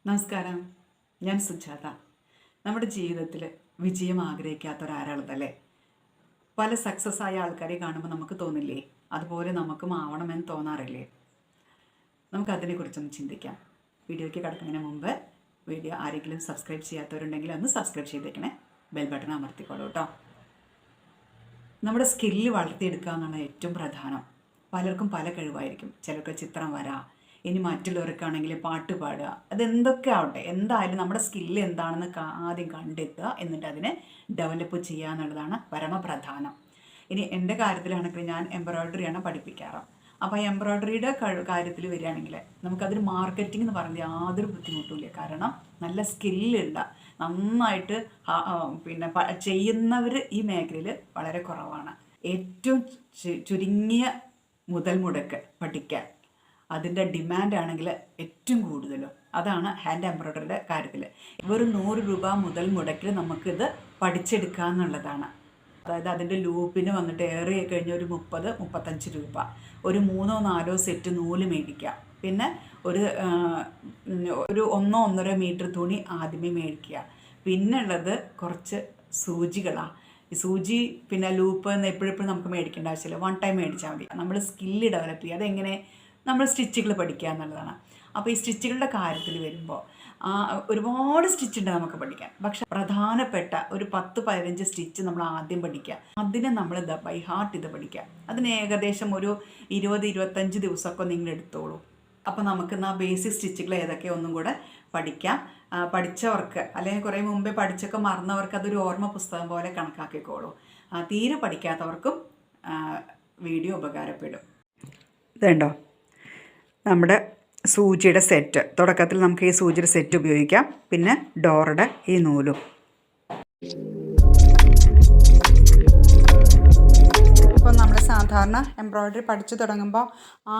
നമസ്കാരം, ഞാൻ സുജാത. നമ്മുടെ ജീവിതത്തിൽ വിജയം ആഗ്രഹിക്കാത്ത ഒരാളുള്ളതല്ലേ? പല സക്സസ് ആയ ആൾക്കാരെ കാണുമ്പോൾ നമുക്ക് തോന്നില്ലേ അതുപോലെ നമുക്കും ആവണമെന്ന് തോന്നാറില്ലേ? നമുക്കതിനെക്കുറിച്ചൊന്ന് ചിന്തിക്കാം. വീഡിയോയ്ക്ക് കിടക്കുന്നതിന് മുമ്പ് വീഡിയോ ആരെങ്കിലും സബ്സ്ക്രൈബ് ചെയ്യാത്തവരുണ്ടെങ്കിൽ ഒന്ന് സബ്സ്ക്രൈബ് ചെയ്തേക്കണേ. ബെൽ ബട്ടൺ അമർത്തിക്കോളൂ കേട്ടോ. നമ്മുടെ സ്കില്ല് വളർത്തിയെടുക്കുക എന്നാണ് ഏറ്റവും പ്രധാനം. പലർക്കും പല കഴിവായിരിക്കും. ചിലർക്ക് ചിത്രം വരാം, ഇനി മറ്റുള്ളവർക്കാണെങ്കിൽ പാട്ട് പാടുക, അതെന്തൊക്കെ ആവട്ടെ, എന്തായാലും നമ്മുടെ സ്കില്ല് എന്താണെന്ന് ആദ്യം കണ്ടെത്തുക, എന്നിട്ട് അതിനെ ഡെവലപ്പ് ചെയ്യുക എന്നുള്ളതാണ് പരമപ്രധാനം. ഇനി എൻ്റെ കാര്യത്തിലാണെങ്കിൽ ഞാൻ എംബ്രോയ്ഡറിയാണ് പഠിപ്പിക്കാറ്. അപ്പോൾ എംബ്രോയ്ഡറിയുടെ കാര്യത്തിൽ വരികയാണെങ്കിൽ നമുക്കതൊരു മാർക്കറ്റിംഗ് എന്ന് പറയുന്നത് യാതൊരു ബുദ്ധിമുട്ടുമില്ല. കാരണം നല്ല സ്കില്ലുള്ള നന്നായിട്ട് ചെയ്യുന്നവർ ഈ മേഖലയിൽ വളരെ കുറവാണ്. ഏറ്റവും ചുരുങ്ങിയ മുതൽ മുടക്ക് പഠിക്കാൻ അതിൻ്റെ ഡിമാൻഡാണെങ്കിൽ ഏറ്റവും കൂടുതലും അതാണ് ഹാൻഡ് എംബ്രോയ്ഡറിയുടെ കാര്യത്തിൽ. വെറും 100 രൂപ മുതൽ മുടക്കിൽ നമുക്കിത് പഠിച്ചെടുക്കുക എന്നുള്ളതാണ്. അതായത് അതിൻ്റെ ലൂപ്പിന് വന്നിട്ട് ഏറെ കഴിഞ്ഞ ഒരു 30-35 രൂപ, ഒരു 3-4 സെറ്റ് നൂല് മേടിക്കുക, പിന്നെ ഒരു 1-1.5 മീറ്റർ തുണി ആദ്യമേ മേടിക്കുക. പിന്നെ ഉള്ളത് കുറച്ച് സൂചികളാണ്. ഈ സൂചി പിന്നെ ലൂപ്പ് എന്ന് എപ്പോഴെപ്പോഴും നമുക്ക് മേടിക്കേണ്ട ആവശ്യമില്ല, വൺ ടൈം മേടിച്ചാൽ മതി. നമ്മൾ സ്കില്ല് ഡെവലപ്പ് ചെയ്യുക, അതെങ്ങനെ നമ്മൾ സ്റ്റിച്ചുകൾ പഠിക്കുക എന്നുള്ളതാണ്. അപ്പോൾ ഈ സ്റ്റിച്ചുകളുടെ കാര്യത്തിൽ വരുമ്പോൾ ഒരുപാട് സ്റ്റിച്ചുണ്ട് നമുക്ക് പഠിക്കാൻ. പക്ഷെ പ്രധാനപ്പെട്ട ഒരു 10-15 സ്റ്റിച്ച് നമ്മൾ ആദ്യം പഠിക്കുക. അതിനെ നമ്മൾ ബൈ ഹാർട്ട് ഇത് പഠിക്കുക. അതിന് ഏകദേശം ഒരു 20-25 ദിവസമൊക്കെ നിങ്ങൾ എടുത്തോളൂ. അപ്പോൾ നമുക്ക് ആ ബേസിക് സ്റ്റിച്ചുകൾ ഏതൊക്കെ ഒന്നും കൂടെ പഠിക്കാം. പഠിച്ചവർക്ക് അല്ലെങ്കിൽ കുറേ മുമ്പേ പഠിച്ചൊക്കെ മറന്നവർക്ക് അതൊരു ഓർമ്മ പുസ്തകം പോലെ കണക്കാക്കിക്കോളൂ. തീരെ പഠിക്കാത്തവർക്കും വീഡിയോ ഉപകാരപ്പെടും. ഇതുണ്ടോ നമ്മുടെ സൂചിയുടെ സെറ്റ്. തുടക്കത്തിൽ നമുക്ക് ഈ സൂചിയുടെ സെറ്റ് ഉപയോഗിക്കാം. പിന്നെ ഡോറുടെ ഈ നൂലും. ഇപ്പോൾ നമ്മൾ സാധാരണ എംബ്രോയ്ഡറി പഠിച്ചു തുടങ്ങുമ്പോൾ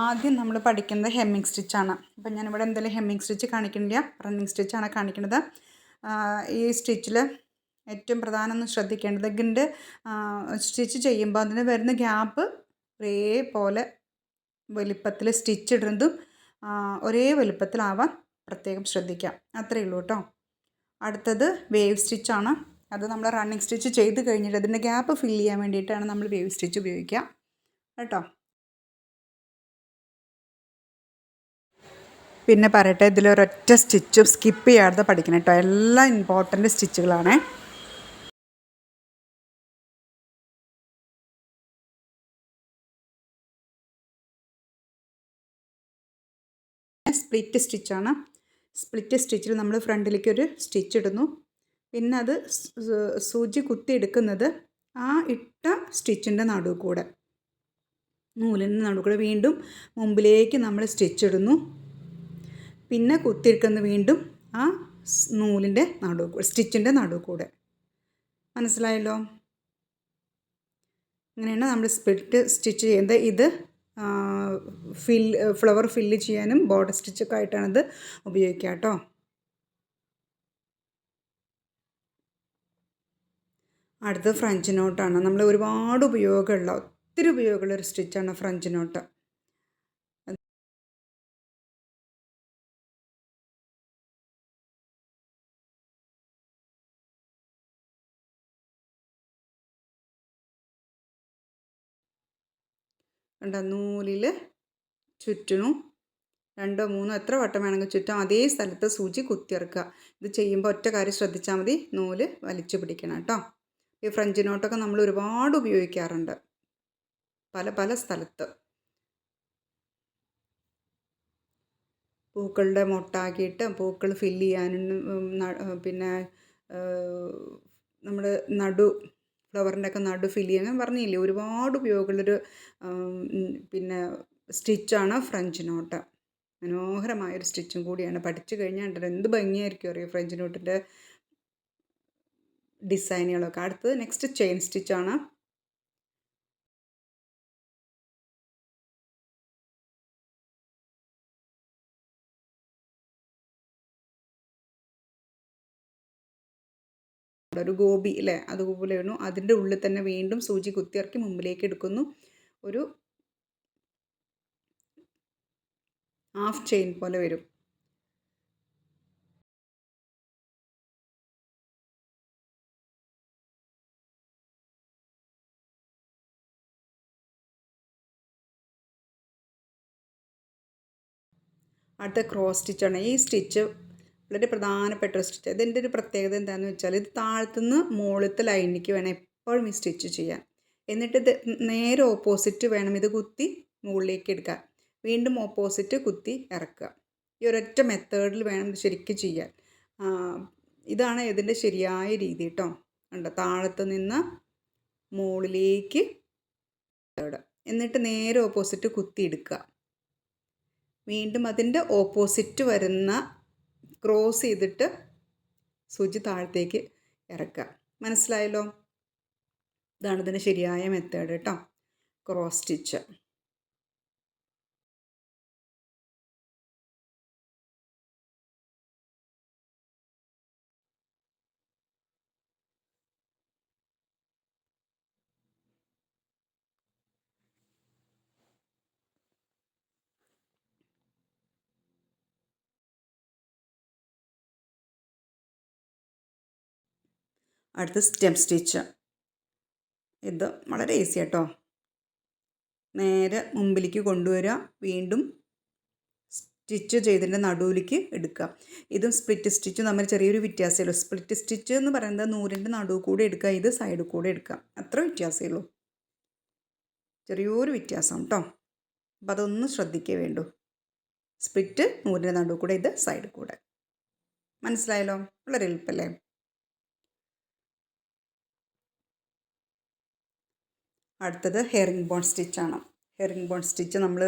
ആദ്യം നമ്മൾ പഠിക്കുന്നത് ഹെമ്മിങ് സ്റ്റിച്ചാണ്. അപ്പം ഞാനിവിടെ എന്തെങ്കിലും ഹെമ്മിങ് സ്റ്റിച്ച് കാണിക്കുന്നില്ല, റണ്ണിങ് സ്റ്റിച്ചാണ് കാണിക്കുന്നത്. ഈ സ്റ്റിച്ചിൽ ഏറ്റവും പ്രധാനം ശ്രദ്ധിക്കേണ്ടത് ഗിൻ്റെ സ്റ്റിച്ച് ചെയ്യുമ്പോൾ അതിന് വരുന്ന ഗ്യാപ്പ് ഒരേപോലെ വലിപ്പത്തിൽ സ്റ്റിച്ച് ഇടുന്നതും ഒരേ വലുപ്പത്തിലാവാൻ പ്രത്യേകം ശ്രദ്ധിക്കാം. അത്രയേ ഉള്ളൂ കേട്ടോ. അടുത്തത് വേവ് സ്റ്റിച്ചാണ്. അത് നമ്മൾ റണ്ണിങ് സ്റ്റിച്ച് ചെയ്ത് കഴിഞ്ഞിട്ട് അതിൻ്റെ ഗ്യാപ്പ് ഫില്ല് ചെയ്യാൻ വേണ്ടിയിട്ടാണ് നമ്മൾ വേവ് സ്റ്റിച്ച് ഉപയോഗിക്കുക കേട്ടോ. പിന്നെ പറയട്ടെ, ഇതിലൊരൊറ്റ സ്റ്റിച്ചും സ്കിപ്പ് ചെയ്യാതെ പഠിക്കണം കേട്ടോ. എല്ലാം ഇമ്പോർട്ടൻ്റ് സ്റ്റിച്ചുകളാണ്. സ്പ്ലിറ്റ് സ്റ്റിച്ചാണ്. സ്പ്ലിറ്റ് സ്റ്റിച്ചിൽ നമ്മൾ ഫ്രണ്ടിലേക്ക് ഒരു സ്റ്റിച്ച് ഇടുന്നു. പിന്നെ അത് സൂചി കുത്തി എടുക്കുന്നത് ആ ഇട്ട സ്റ്റിച്ചിൻ്റെ നടുവ് കൂടെ, നൂലിൻ്റെ നടുവ് കൂടെ വീണ്ടും മുമ്പിലേക്ക് നമ്മൾ സ്റ്റിച്ച് ഇടുന്നു. പിന്നെ കുത്തിയെടുക്കുന്നത് വീണ്ടും ആ നൂലിൻ്റെ നടുവ് കൂടെ, സ്റ്റിച്ചിൻ്റെ നടുവ് കൂടെ. മനസ്സിലായല്ലോ? അങ്ങനെയാണ് നമ്മൾ സ്പ്ലിറ്റ് സ്റ്റിച്ച് ചെയ്യുന്നത്. ഇത് ഫ്ലവർ ഫില്ല് ചെയ്യാനും ബോർഡർ സ്റ്റിച്ചൊക്കെ ആയിട്ടാണിത് ഉപയോഗിക്കുക കേട്ടോ. അടുത്തത് ഫ്രഞ്ച് നോട്ടാണ്. നമ്മൾ ഒരുപാട് ഒത്തിരി ഉപയോഗമുള്ള ഒരു സ്റ്റിച്ചാണ് ഫ്രഞ്ച് നോട്ട്. നൂലിൽ ചുറ്റണു 2-3 എത്ര വട്ടം വേണമെങ്കിൽ ചുറ്റാം. അതേ സ്ഥലത്ത് സൂചി കുത്തിയിറക്കുക. ഇത് ചെയ്യുമ്പോൾ ഒറ്റ കാര്യം ശ്രദ്ധിച്ചാൽ മതി, നൂല് വലിച്ചു പിടിക്കണം കേട്ടോ. ഈ ഫ്രഞ്ച് നോട്ടൊക്കെ നമ്മൾ ഒരുപാട് ഉപയോഗിക്കാറുണ്ട് പല സ്ഥലത്ത്. പൂക്കളുടെ മൊട്ടാക്കിയിട്ട് പൂക്കൾ ഫില്ല് ചെയ്യാനും പിന്നെ നമ്മൾ ഫ്ലവറിൻ്റെ ഒക്കെ നടു ഫില്ല് ചെയ്യാൻ പറഞ്ഞില്ലേ, ഒരുപാട് ഉപയോഗമുള്ളൊരു പിന്നെ സ്റ്റിച്ചാണ് ഫ്രഞ്ച് നോട്ട്. മനോഹരമായൊരു സ്റ്റിച്ചും കൂടിയാണ്. പഠിച്ചു കഴിഞ്ഞാൽ എന്ത് ഭംഗിയായിരിക്കും അറിയോ ഫ്രഞ്ച് നോട്ടിൻ്റെ ഡിസൈനുകളൊക്കെ. അടുത്തത് നെക്സ്റ്റ് ചെയിൻ സ്റ്റിച്ചാണ്. ഒരു ഗോപി അല്ലേ, അതുപോലെ വേണു. അതിൻ്റെ ഉള്ളിൽ തന്നെ വീണ്ടും സൂചി കുത്തിയിറക്കി മുമ്പിലേക്ക് എടുക്കുന്നു. ഒരു ഹാഫ് ചെയിൻ പോലെ വരും. അടുത്ത ക്രോസ് സ്റ്റിച്ചാണ്. ഈ സ്റ്റിച്ച് വളരെ പ്രധാനപ്പെട്ട ഒരു സ്റ്റിച്ച്. ഇതിൻ്റെ ഒരു പ്രത്യേകത എന്താണെന്ന് വെച്ചാൽ ഇത് താഴത്തുനിന്ന് മുകളിലത്തെ ലൈനിലേക്ക് വേണം എപ്പോഴും ഈ സ്റ്റിച്ച് ചെയ്യാൻ. എന്നിട്ട് ഇത് നേരെ ഓപ്പോസിറ്റ് വേണം ഇത് കുത്തി മുകളിലേക്ക് എടുക്കാൻ. വീണ്ടും ഓപ്പോസിറ്റ് കുത്തി ഇറക്കുക. ഈ ഒരൊറ്റ മെത്തേഡിൽ വേണം ഇത് ശരിക്കും ചെയ്യാൻ. ഇതാണ് ഇതിൻ്റെ ശരിയായ രീതി കേട്ടോ. കണ്ടോ, താഴത്ത് നിന്ന് മുകളിലേക്ക് എന്നിട്ട് നേരെ ഓപ്പോസിറ്റ് കുത്തി എടുക്കുക. വീണ്ടും അതിൻ്റെ ഓപ്പോസിറ്റ് വരുന്ന ക്രോസ് ചെയ്തിട്ട് സൂചി താഴത്തേക്ക് ഇറക്കുക. മനസ്സിലായല്ലോ? ഇതാണ് ഇതിൻ്റെ ശരിയായ മെത്തേഡ് കേട്ടോ, ക്രോസ് സ്റ്റിച്ച്. അടുത്ത സ്റ്റെം സ്റ്റിച്ച്. ഇത് വളരെ ഈസി കേട്ടോ. നേരെ മുമ്പിലേക്ക് കൊണ്ടുവരിക, വീണ്ടും സ്റ്റിച്ച് ചെയ്തതിൻ്റെ നടുവിലേക്ക് എടുക്കുക. ഇതും സ്പ്ലിറ്റ് സ്റ്റിച്ചും തമ്മിൽ ചെറിയൊരു വ്യത്യാസമേ ഉള്ളൂ. സ്പ്ലിറ്റ് സ്റ്റിച്ച് എന്ന് പറയുന്നത് നൂലിൻ്റെ നടുവ് കൂടെ എടുക്കുക, ഇത് സൈഡിൽ കൂടെ എടുക്കുക. അത്ര വ്യത്യാസമേ ഉള്ളൂ, ചെറിയൊരു വ്യത്യാസം കേട്ടോ. അപ്പോൾ അതൊന്ന് ശ്രദ്ധിക്കേ വേണ്ടൂ. സ്പ്ലിറ്റ് നൂലിൻ്റെ നടുവ് കൂടെ, ഇത് സൈഡിൽ കൂടെ. മനസ്സിലായല്ലോ? വളരെ എളുപ്പമല്ലേ? അടുത്തത് ഹെറിംഗ് ബോൺ സ്റ്റിച്ചാണ്. ഹെറിംഗ് ബോൺ സ്റ്റിച്ച് നമ്മൾ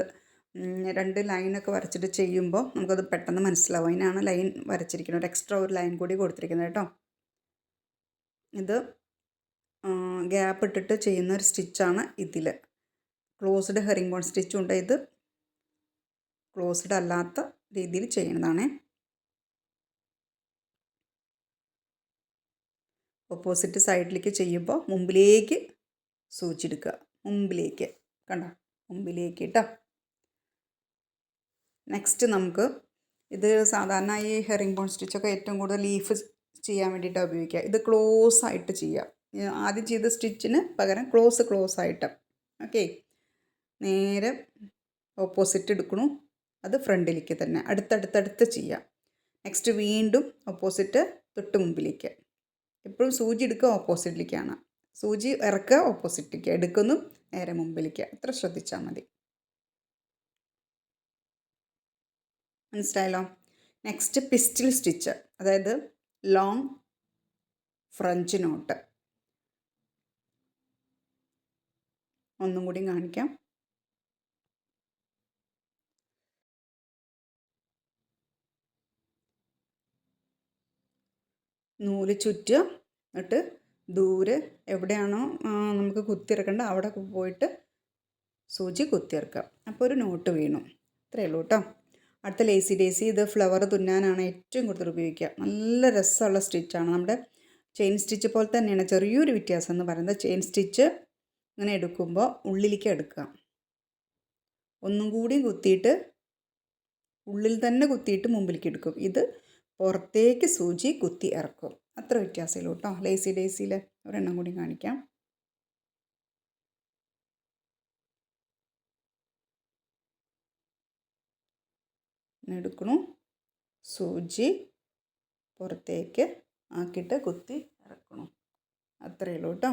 2 ലൈനൊക്കെ വരച്ചിട്ട് ചെയ്യുമ്പോൾ നമുക്കത് പെട്ടെന്ന് മനസ്സിലാവും. അതിനാണ് ലൈൻ വരച്ചിരിക്കുന്നത്. ഒരു എക്സ്ട്രാ ഒരു ലൈൻ കൂടി കൊടുത്തിരിക്കുന്നത് കേട്ടോ. ഇത് ഗ്യാപ്പ് ഇട്ടിട്ട് ചെയ്യുന്ന ഒരു സ്റ്റിച്ചാണ് ഇതിൽ. ക്ലോസ്ഡ് ഹെറിംഗ് ബോൺ സ്റ്റിച്ചും ഉണ്ട്. ഇത് ക്ലോസ്ഡ് അല്ലാത്ത രീതിയിൽ ചെയ്യുന്നതാണ്. ഓപ്പോസിറ്റ് സൈഡിലേക്ക് ചെയ്യുമ്പോൾ മുമ്പിലേക്ക് സൂചിയെടുക്കുക, മുമ്പിലേക്ക്. കണ്ടോ, മുമ്പിലേക്ക് കേട്ടോ. നെക്സ്റ്റ് നമുക്ക് ഇത് സാധാരണ ഈ ഹെറിംഗ് ബോൺ സ്റ്റിച്ചൊക്കെ ഏറ്റവും കൂടുതൽ ലീഫ് ചെയ്യാൻ വേണ്ടിയിട്ടാണ് ഉപയോഗിക്കുക. ഇത് ക്ലോസ് ആയിട്ട് ചെയ്യുക. ആദ്യം ചെയ്ത സ്റ്റിച്ചിന് പകരം ക്ലോസ് ആയിട്ട്. ഓക്കെ, നേരെ ഓപ്പോസിറ്റ് എടുക്കണു, അത് ഫ്രണ്ടിലേക്ക് തന്നെ അടുത്തടുത്തടുത്ത് ചെയ്യുക. നെക്സ്റ്റ് വീണ്ടും ഓപ്പോസിറ്റ് തൊട്ട് മുമ്പിലേക്ക്. എപ്പോഴും സൂചി എടുക്കുക ഓപ്പോസിറ്റിലേക്കാണ്. സൂചി ഇറക്കുക ഓപ്പോസിറ്റിലേക്ക്, എടുക്കുന്നു നേരെ മുമ്പിലേക്ക്. അത്ര ശ്രദ്ധിച്ചാൽ മതി. മനസ്സിലായല്ലോ? നെക്സ്റ്റ് പിസ്റ്റൽ സ്റ്റിച്ച്, അതായത് ലോങ് ഫ്രഞ്ച് നോട്ട്. ഒന്നും കൂടി കാണിക്കാം. നൂല് ചുറ്റുക, എന്നിട്ട് ദൂരെ എവിടെയാണോ നമുക്ക് കുത്തിയിറക്കേണ്ടത് അവിടെ പോയിട്ട് സൂചി കുത്തിയിറക്കുക. അപ്പോൾ ഒരു നോട്ട് വീണു. അത്രയേ ഉള്ളൂ കേട്ടോ. അടുത്ത ലേസി ഡേസി. ഇത് ഫ്ലവർ തുന്നാനാണ് ഏറ്റവും കൂടുതൽ ഉപയോഗിക്കുക. നല്ല രസമുള്ള സ്റ്റിച്ചാണ്. നമ്മുടെ ചെയിൻ സ്റ്റിച്ച് പോലെ തന്നെയാണ്. ചെറിയൊരു വ്യത്യാസം എന്ന് പറയുന്നത്, ചെയിൻ സ്റ്റിച്ച് ഇങ്ങനെ എടുക്കുമ്പോൾ ഉള്ളിലേക്ക് എടുക്കുക, ഒന്നും കൂടി കുത്തിയിട്ട് ഉള്ളിൽ തന്നെ കുത്തിയിട്ട് മുമ്പിലേക്ക് എടുക്കും. ഇത് പുറത്തേക്ക് സൂചി കുത്തി ഇറക്കും. അത്ര വ്യത്യാസമുള്ളൂ കേട്ടോ. ലേസി ഡേസിയിൽ ഒരെണ്ണം കൂടി കാണിക്കാം. എടുക്കണു, സൂചി പുറത്തേക്ക് ആക്കിയിട്ട് കുത്തി ഇറക്കണം. അത്രയേ ഉള്ളൂ കേട്ടോ.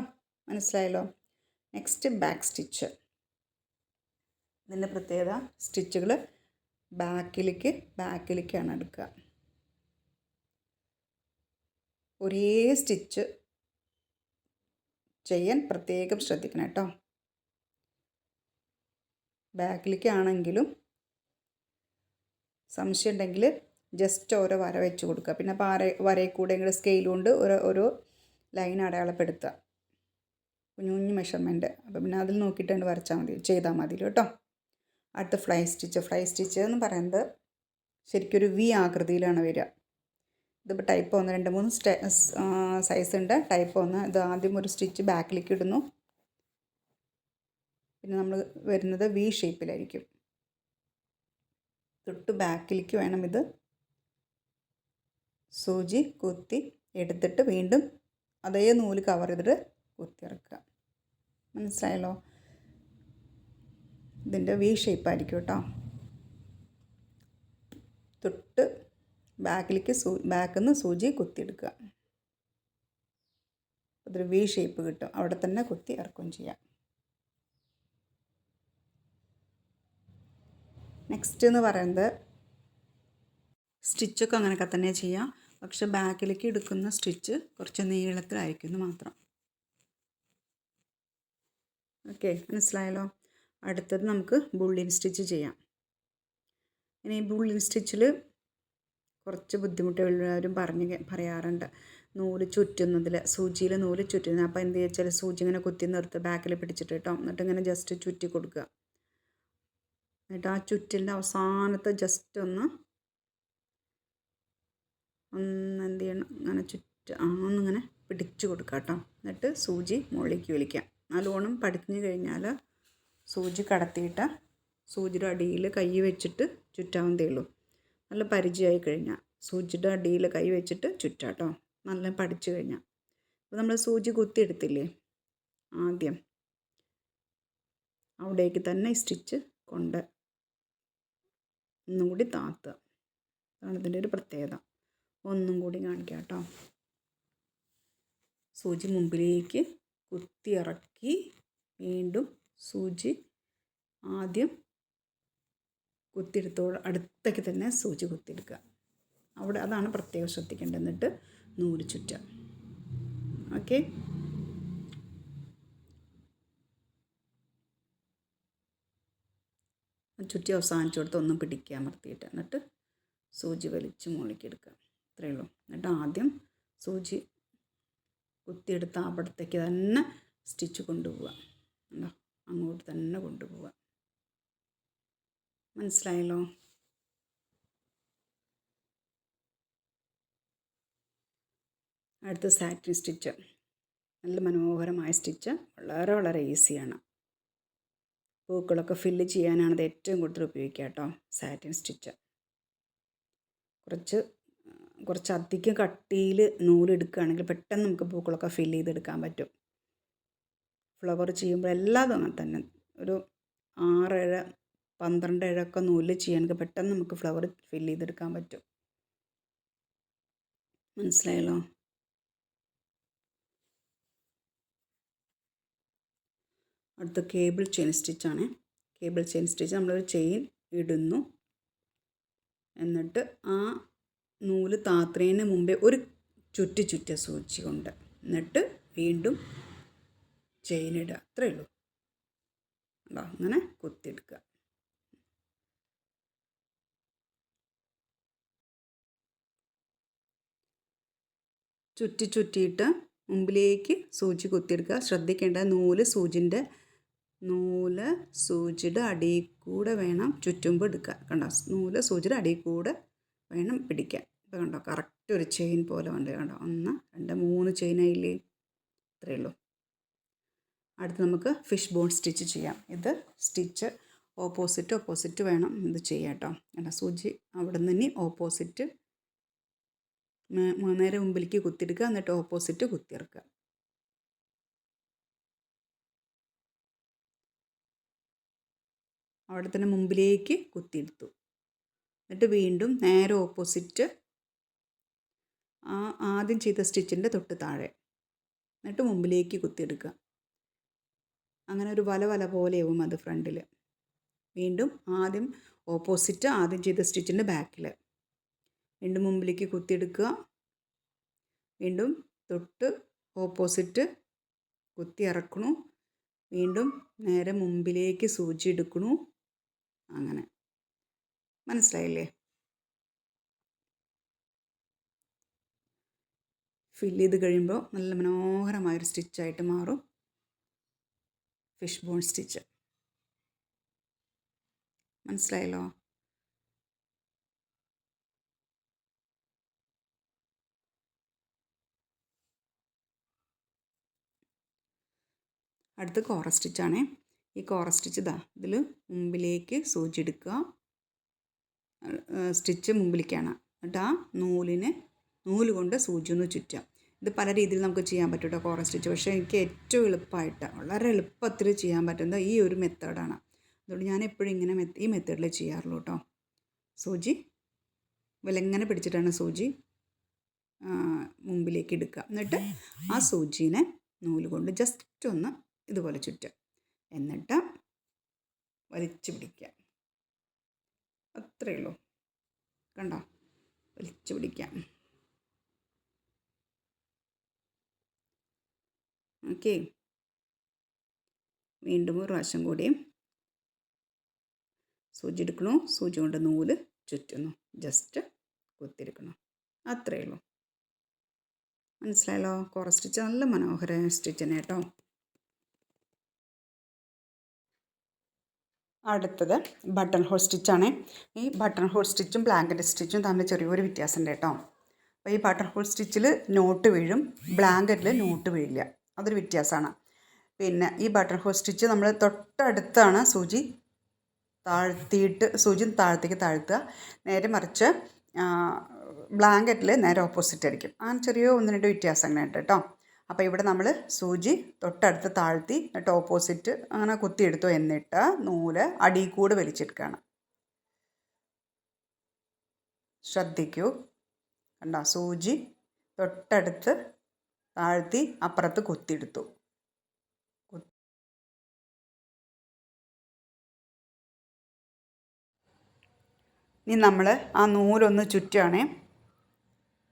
മനസ്സിലായല്ലോ? Next back stitch. ഇതിൻ്റെ പ്രത്യേകത, സ്റ്റിച്ചുകൾ ബാക്കിലേക്കാണ് എടുക്കുക. ഒരേ സ്റ്റിച്ച് ചെയ്യാൻ പ്രത്യേകം ശ്രദ്ധിക്കണം കേട്ടോ. ബാക്കിലേക്കാണെങ്കിലും സംശയം ഉണ്ടെങ്കിൽ ജസ്റ്റ് ഓരോ വര വെച്ച് കൊടുക്കുക. പിന്നെ വരയിൽ കൂടെ ഇങ്ങനെ സ്കെയിൽ കൊണ്ട് ഓരോ ലൈൻ അടയാളപ്പെടുത്തുക. കുഞ്ഞു മെഷർമെൻറ്റ്. അപ്പോൾ പിന്നെ അതിൽ നോക്കിയിട്ട് ചെയ്താൽ മതി കേട്ടോ. അടുത്ത ഫ്ലൈ സ്റ്റിച്ച്. ഫ്ലൈ സ്റ്റിച്ച് എന്ന് പറയുന്നത് ശരിക്കൊരു വി ആകൃതിയിലാണ് വരിക. ഇതിപ്പോൾ ടൈപ്പ് 1, 2, 3 സൈസ് ഉണ്ട്. ടൈപ്പ് 1 ഇത് ആദ്യം ഒരു സ്റ്റിച്ച് ബാക്കിലേക്ക് ഇടുന്നു, പിന്നെ നമ്മൾ വരുന്നത് വി ഷേപ്പിലായിരിക്കും. തൊട്ട് ബാക്കിലേക്ക് വേണം ഇത് സൂചി കുത്തി എടുത്തിട്ട് വീണ്ടും അതേ നൂല് കവർ ചെയ്തിട്ട് കുത്തിയിറക്കുക. മനസ്സിലായല്ലോ? ഇതിൻ്റെ വി ഷേപ്പായിരിക്കും കേട്ടോ. തൊട്ട് ബാക്കിലേക്ക് ബാക്കിൽ നിന്ന് സൂചി കുത്തിയെടുക്കുക. അതൊരു വി ഷേപ്പ് കിട്ടും. അവിടെ തന്നെ കുത്തി ഇറക്കുകയും ചെയ്യാം. നെക്സ്റ്റ് എന്ന് പറയുന്നത് സ്റ്റിച്ചൊക്കെ അങ്ങനെയൊക്കെ തന്നെ ചെയ്യാം. പക്ഷെ ബാക്കിലേക്ക് എടുക്കുന്ന സ്റ്റിച്ച് കുറച്ച് നീളത്തിലായിരിക്കും മാത്രം. ഓക്കെ, മനസ്സിലായല്ലോ. അടുത്തത് നമുക്ക് ബുള്ളിൻ സ്റ്റിച്ച് ചെയ്യാം. ഇനി ബുള്ളിൻ സ്റ്റിച്ചിൽ കുറച്ച് ബുദ്ധിമുട്ടുള്ളവരും പറയാറുണ്ട് നൂല് ചുറ്റുന്നതിൽ, സൂചിയിൽ നൂല് ചുറ്റുന്നത്. അപ്പോൾ എന്ത് വെച്ചാൽ സൂചി ഇങ്ങനെ കുത്തി നിർത്ത് ബാക്കിൽ പിടിച്ചിട്ട് കേട്ടോ, എന്നിട്ട് ഇങ്ങനെ ജസ്റ്റ് ചുറ്റി കൊടുക്കുക. എന്നിട്ട് ആ ചുറ്റിൻ്റെ അവസാനത്തെ ജസ്റ്റ് ഒന്ന് എന്ത് ചെയ്യണം, ഇങ്ങനെ ഒന്നിങ്ങനെ പിടിച്ചു കൊടുക്കുക കേട്ടോ. എന്നിട്ട് സൂചി മുകളിലേക്ക് വലിക്കാം. നല്ലോണം പഠിഞ്ഞു കഴിഞ്ഞാൽ സൂചി കടത്തിയിട്ട് സൂചിയുടെ അടിയിൽ കൈ വെച്ചിട്ട് ചുറ്റാവുന്നതേ ഉള്ളൂ. നല്ല പരിചയമായി കഴിഞ്ഞാൽ സൂചിയുടെ അടിയിൽ കൈ വെച്ചിട്ട് ചുറ്റാട്ടോ, നല്ല പഠിച്ചു കഴിഞ്ഞാൽ. അപ്പോൾ നമ്മൾ സൂചി കുത്തിയെടുത്തില്ലേ ആദ്യം, അവിടേക്ക് തന്നെ ഈ സ്റ്റിച്ച് കൊണ്ട് ഒന്നും കൂടി താത്തുക. അതാണ് ഇതിൻ്റെ ഒരു പ്രത്യേകത. ഒന്നും കൂടി കാണിക്കാം കേട്ടോ. സൂചി മുമ്പിലേക്ക് കുത്തി ഇറക്കി വീണ്ടും സൂചി ആദ്യം കുത്തിയെടുത്തോളം അടുത്തേക്ക് തന്നെ സൂചി കുത്തിയെടുക്കുക. അവിടെ അതാണ് പ്രത്യേകം ശ്രദ്ധിക്കേണ്ടത്. എന്നിട്ട് നൂല് ചുറ്റുക. ഓക്കെ, ചുറ്റി അവസാനിച്ചു കൊടുത്ത് ഒന്നും പിടിക്കുക അമർത്തിയിട്ട്, എന്നിട്ട് സൂചി വലിച്ച് മുകളിലേക്ക് എടുക്കുക. അത്രയേ ഉള്ളൂ. എന്നിട്ട് ആദ്യം സൂചി കുത്തിയെടുത്ത് അവിടത്തേക്ക് തന്നെ സ്റ്റിച്ച് കൊണ്ടുപോവുക. അങ്ങോട്ട് തന്നെ കൊണ്ടുപോവുക. മനസ്സിലായല്ലോ. അടുത്ത സാറ്റിൻ സ്റ്റിച്ച്. നല്ല മനോഹരമായ സ്റ്റിച്ച്, വളരെ വളരെ ഈസിയാണ്. പൂക്കളൊക്കെ ഫില്ല് ചെയ്യാനാണ് ഇത് ഏറ്റവും കൂടുതൽ ഉപയോഗിക്കുക കേട്ടോ, സാറ്റിൻ സ്റ്റിച്ച്. കുറച്ച് അധികം കട്ടിയിൽ നൂലെടുക്കുകയാണെങ്കിൽ പെട്ടെന്ന് നമുക്ക് പൂക്കളൊക്കെ ഫില്ല് ചെയ്തെടുക്കാൻ പറ്റും. ഫ്ലവർ ചെയ്യുമ്പോൾ എല്ലാതും അങ്ങനെ തന്നെ. ഒരു 6 12 ഇഴയൊക്കെ നൂല് ചെയ്യുകയാണെങ്കിൽ പെട്ടെന്ന് നമുക്ക് ഫ്ലവർ ഫില്ല് ചെയ്തെടുക്കാൻ പറ്റും. മനസ്സിലായല്ലോ. അടുത്ത കേബിൾ ചെയിൻ സ്റ്റിച്ചാണ്. കേബിൾ ചെയിൻ സ്റ്റിച്ച് നമ്മളൊരു ചെയിൻ ഇടുന്നു, എന്നിട്ട് ആ നൂല് താത്തുന്നതിന് മുമ്പേ ഒരു ചുറ്റുക സൂചി കൊണ്ട്, എന്നിട്ട് വീണ്ടും ചെയിൻ ഇടുക. അത്രയേ ഉള്ളൂ. അങ്ങനെ കുത്തിയെടുക്കുക. ചുറ്റിയിട്ട് മുമ്പിലേക്ക് സൂചി കുത്തിയെടുക്കുക. ശ്രദ്ധിക്കേണ്ട നൂല് സൂചിയുടെ അടിയിൽ കൂടെ വേണം ചുറ്റുമ്പോൾ എടുക്കുക. കണ്ടോ, നൂല് സൂചിയുടെ അടിയിൽ കൂടെ വേണം പിടിക്കാൻ. ഇപ്പോൾ കണ്ടോ, കറക്റ്റ് ഒരു ചെയിൻ പോലെ ഉണ്ട്. കണ്ടോ, 1 2 3 ചെയിനായില്ലേ. ഇത്രയേ ഉള്ളൂ. അടുത്ത് നമുക്ക് ഫിഷ് ബോൺ സ്റ്റിച്ച് ചെയ്യാം. ഇത് സ്റ്റിച്ച് ഓപ്പോസിറ്റ് വേണം ഇത് ചെയ്യാം കേട്ടോ. കണ്ടോ, സൂചി അവിടെ നിന്ന് തന്നെ ഓപ്പോസിറ്റ് നേരെ മുമ്പിലേക്ക് കുത്തിയെടുക്കുക, എന്നിട്ട് ഓപ്പോസിറ്റ് കുത്തിയിറക്കുക. അവിടെ തന്നെ മുമ്പിലേക്ക് കുത്തിയെടുത്തു, എന്നിട്ട് വീണ്ടും നേരെ ഓപ്പോസിറ്റ് ആദ്യം ചെയ്ത സ്റ്റിച്ചിൻ്റെ തൊട്ട് താഴെ, എന്നിട്ട് മുമ്പിലേക്ക് കുത്തിയെടുക്കുക. അങ്ങനെ ഒരു വല പോലെയാവും അത് ഫ്രണ്ടിൽ. വീണ്ടും ആദ്യം ഓപ്പോസിറ്റ് ആദ്യം ചെയ്ത സ്റ്റിച്ചിൻ്റെ ബാക്കിൽ, വീണ്ടും മുമ്പിലേക്ക് കുത്തിയെടുക്കുക, വീണ്ടും തൊട്ട് ഓപ്പോസിറ്റ് കുത്തി ഇറക്കണു, വീണ്ടും നേരെ മുമ്പിലേക്ക് സൂചി എടുക്കണു. അങ്ങനെ മനസ്സിലായില്ലേ. ഫില്ല് ചെയ്ത് കഴിയുമ്പോൾ നല്ല മനോഹരമായൊരു സ്റ്റിച്ചായിട്ട് മാറും ഫിഷ് ബോൺ സ്റ്റിച്ച്. മനസ്സിലായല്ലോ. അടുത്ത് കോറ സ്റ്റിച്ചാണ്. ഈ കോറ സ്റ്റിച്ച് ഇതിൽ മുമ്പിലേക്ക് സൂചി എടുക്കുക, സ്റ്റിച്ച് മുമ്പിലേക്കാണ്. എന്നിട്ട് ആ നൂല് കൊണ്ട് സൂചി ഒന്ന് ചുറ്റുക. ഇത് പല രീതിയിൽ നമുക്ക് ചെയ്യാൻ പറ്റും കേട്ടോ കോറ സ്റ്റിച്ച്. പക്ഷേ എനിക്ക് ഏറ്റവും എളുപ്പമായിട്ട് വളരെ എളുപ്പത്തിൽ ചെയ്യാൻ പറ്റുന്നത് ഈ ഒരു മെത്തേഡാണ്. അതുകൊണ്ട് ഞാൻ എപ്പോഴും ഇങ്ങനെ ഈ മെത്തേഡിൽ ചെയ്യാറുള്ളൂ കേട്ടോ. സൂചി ഇങ്ങനെ പിടിച്ചിട്ടാണ് സൂചി മുമ്പിലേക്ക് എടുക്കുക. എന്നിട്ട് ആ സൂചീനെ നൂല് കൊണ്ട് ജസ്റ്റ് ഒന്ന് ഇതുപോലെ ചുറ്റുക. എന്നിട്ട് വലിച്ചു പിടിക്കുക. അത്രയേ ഉള്ളൂ. കണ്ടോ? വലിച്ചു പിടിക്കാം. ഓക്കെ, വീണ്ടും ഒരു പ്രാവശ്യം കൂടിയും സൂചി എടുക്കണു. സൂചി കൊണ്ട് നൂല് ചുറ്റുന്നു. ജസ്റ്റ് കുത്തിയെടുക്കണം. അത്രയേ ഉള്ളൂ. മനസ്സിലായല്ലോ? കോറ സ്റ്റിച്ച് നല്ല മനോഹര സ്റ്റിച്ച് തന്നെ കേട്ടോ. അടുത്തത് ബട്ടൺ ഹോൾ സ്റ്റിച്ചാണ്. ഈ ബട്ടൺ ഹോൾ സ്റ്റിച്ചും ബ്ലാങ്കറ്റ് സ്റ്റിച്ചും തമ്മിൽ ചെറിയൊരു വ്യത്യാസമുണ്ട് കേട്ടോ. അപ്പോൾ ഈ ബട്ടൺ ഹോൾ സ്റ്റിച്ചിൽ നോട്ട് വീഴും, ബ്ലാങ്കറ്റിൽ നോട്ട് വീഴില്ല. അതൊരു വ്യത്യാസമാണ്. പിന്നെ ഈ ബട്ടൺ ഹോൾ സ്റ്റിച്ച് നമ്മൾ തൊട്ടടുത്താണ് സൂചി താഴത്തേക്ക് താഴ്ത്തുക. നേരെ മറിച്ച് ബ്ലാങ്കറ്റിൽ നേരെ ഓപ്പോസിറ്റ് ആയിരിക്കും. ആ ചെറിയ 1-2 വ്യത്യാസങ്ങളുണ്ട് കേട്ടോ. അപ്പോൾ ഇവിടെ നമ്മൾ സൂചി തൊട്ടടുത്ത് താഴ്ത്തി എന്നിട്ട് ഓപ്പോസിറ്റ് അങ്ങനെ കുത്തിയെടുത്തു. എന്നിട്ട് നൂല് അടിയിൽ കൂടെ വലിച്ചെടുക്കുകയാണ്. ശ്രദ്ധിക്കൂ. കണ്ടോ? സൂചി തൊട്ടടുത്ത് താഴ്ത്തി അപ്പുറത്ത് കുത്തിയെടുത്തു. ഇനി നമ്മൾ ആ നൂലൊന്ന് ചുറ്റുകയാണേ.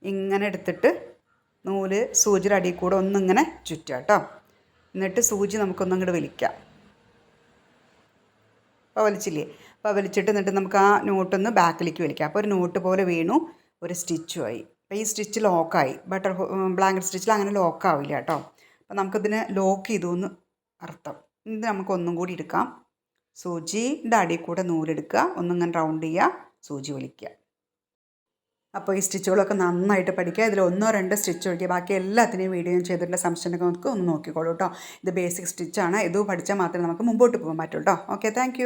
ഇങ്ങനെ എടുത്തിട്ട് നൂല് സൂചിയുടെ അടിയിൽ കൂടെ ഒന്നിങ്ങനെ ചുറ്റുക കേട്ടോ. എന്നിട്ട് സൂചി നമുക്കൊന്നിങ്ങോട്ട് വലിക്കാം. അപ്പോൾ വലിച്ചില്ലേ? അപ്പോൾ വലിച്ചിട്ട് എന്നിട്ട് നമുക്ക് ആ നോട്ടൊന്ന് ബാക്കിലേക്ക് വലിക്കാം. അപ്പോൾ ഒരു നോട്ട് പോലെ വീണു, ഒരു സ്റ്റിച്ചുമായി. അപ്പോൾ ഈ സ്റ്റിച്ച് ലോക്കായി. ബ്ലാങ്കറ്റ് സ്റ്റിച്ചിൽ അങ്ങനെ ലോക്കാവില്ല കേട്ടോ. അപ്പോൾ നമുക്കിതിനെ ലോക്ക് ചെയ്തു എന്ന് അർത്ഥം. ഇത് നമുക്കൊന്നും കൂടി എടുക്കാം. സൂചിയുടെ അടിയിൽ കൂടെ നൂലെടുക്കുക, ഒന്നിങ്ങനെ റൗണ്ട് ചെയ്യുക, സൂചി വലിക്കുക. അപ്പോൾ ഈ സ്റ്റിച്ചുകളൊക്കെ നന്നായിട്ട് പഠിക്കുക. ഇതിൽ 1-2 സ്റ്റിച്ച് ഒഴിക്കുക. ബാക്കി എല്ലാത്തിനെയും വീഡിയോ ഞാൻ ചെയ്തിട്ടുള്ള സംശയമൊക്കെ നമുക്ക് ഒന്ന് നോക്കിക്കോളൂ കേട്ടോ. ഇത് ബേസിക് സ്റ്റിച്ചാണ്. ഇത് പഠിച്ചാൽ മാത്രമേ നമുക്ക് മുമ്പോട്ട് പോകാൻ പറ്റൂ കേട്ടോ. Okay, thank